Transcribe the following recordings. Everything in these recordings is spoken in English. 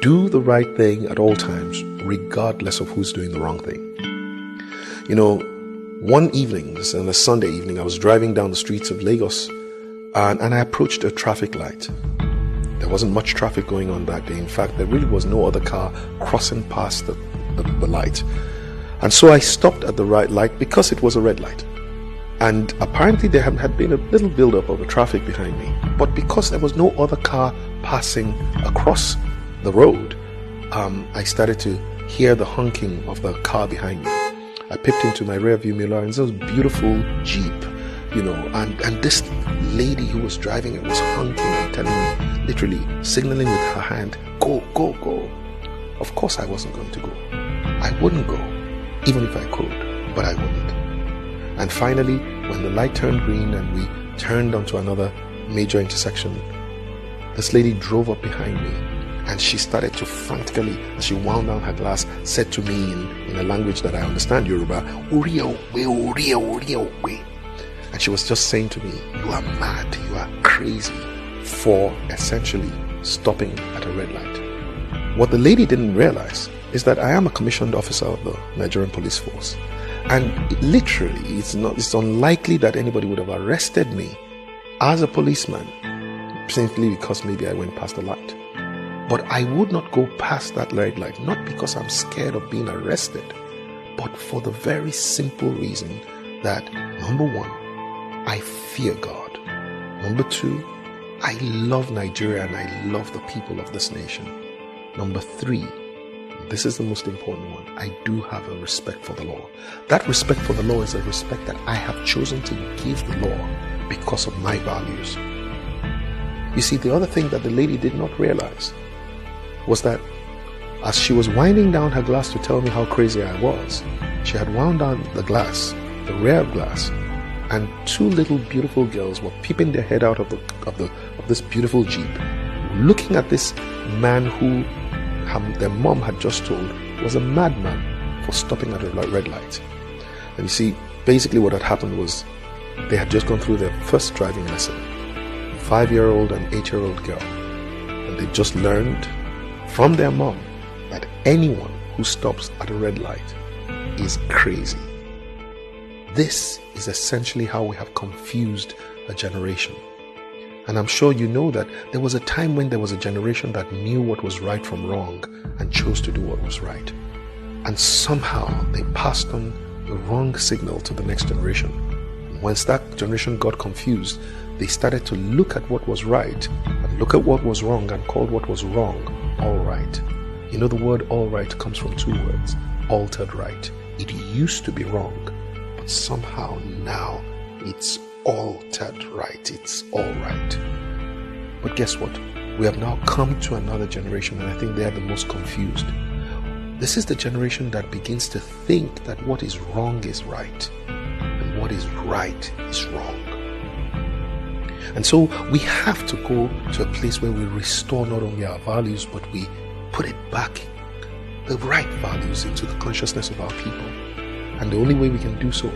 do the right thing at all times, regardless of who's doing the wrong thing. You know, one evening, on a Sunday evening, I was driving down the streets of Lagos and I approached a traffic light. There wasn't much traffic going on that day. In fact, there really was no other car crossing past the light. And so I stopped at the right light because it was a red light. And apparently there had been a little build-up of the traffic behind me. But because there was no other car passing across the road, I started to hear the honking of the car behind me. I peeped into my rear view mirror and there was a beautiful Jeep, you know, and this lady who was driving it was honking and telling me, literally signaling with her hand, go, go, go. Of course I wasn't going to go. I wouldn't go, even if I could, but I wouldn't. And finally, when the light turned green and we turned onto another major intersection, this lady drove up behind me and she started to frantically, as she wound down her glass, said to me in a language that I understand, Yoruba, "Uri owe." And she was just saying to me, you are mad, you are crazy, for essentially stopping at a red light. What the lady didn't realize is that I am a commissioned officer of the Nigerian police force. And literally, it's unlikely that anybody would have arrested me as a policeman simply because maybe I went past the light. But I would not go past that red light, not because I'm scared of being arrested, but for the very simple reason that, number one, I fear God. Number two, I love Nigeria and I love the people of this nation. Number three, this is the most important one, I do have a respect for the law. That respect for the law is a respect that I have chosen to give the law because of my values. You see, the other thing that the lady did not realize was that as she was winding down her glass to tell me how crazy I was, she had wound down the glass, the rear glass, and two little beautiful girls were peeping their head out of this beautiful Jeep, looking at this man who their mom had just told was a madman for stopping at a red light. And you see, basically what had happened was they had just gone through their first driving lesson, 5-year-old and 8-year-old girl, and they just learned from their mom that anyone who stops at a red light is crazy. This is essentially how we have confused a generation. And I'm sure you know that there was a time when there was a generation that knew what was right from wrong and chose to do what was right. And somehow they passed on the wrong signal to the next generation. Once that generation got confused, they started to look at what was right and look at what was wrong and called what was wrong all right. You know, the word all right comes from two words, altered right. It used to be wrong, but somehow now it's altered right. It's all right. But guess what? We have now come to another generation, and I think they are the most confused. This is the generation that begins to think that what is wrong is right and what is right is wrong. And so we have to go to a place where we restore not only our values, but we put it back, the right values, into the consciousness of our people. And the only way we can do so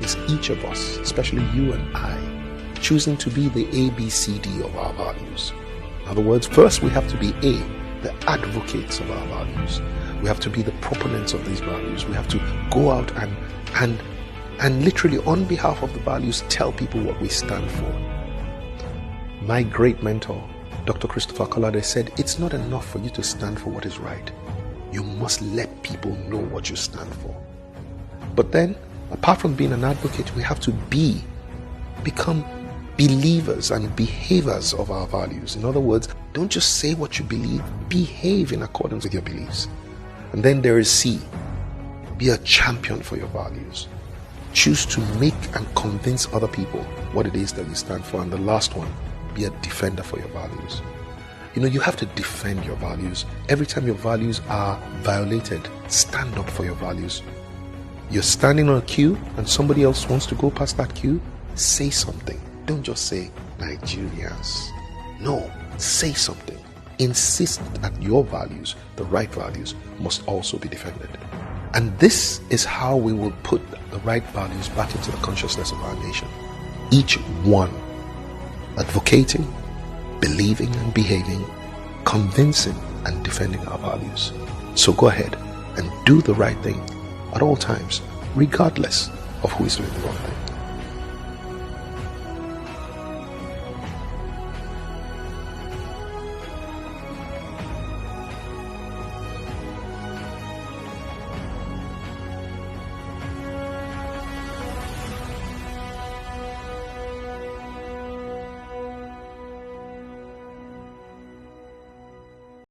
is each of us, especially you and I, choosing to be the ABCD of our values. In other words, first we have to be the advocates of our values. We have to be the proponents of these values. We have to go out and literally on behalf of the values tell people what we stand for. My great mentor, Dr. Christopher Kolade, said, it's not enough for you to stand for what is right. You must let people know what you stand for. But then, apart from being an advocate, we have to become believers and behavers of our values. In other words, don't just say what you believe, behave in accordance with your beliefs. And then there is C, be a champion for your values. Choose to make and convince other people what it is that you stand for. And the last one, be a defender for your values. You know, you have to defend your values. Every time your values are violated, stand up for your values. You're standing on a queue and somebody else wants to go past that queue, say something. Don't just say Nigerians. No, say something. Insist that your values, the right values, must also be defended. And this is how we will put the right values back into the consciousness of our nation. Each one advocating, believing and behaving, convincing and defending our values. So go ahead and do the right thing at all times, regardless of who is doing the wrong thing.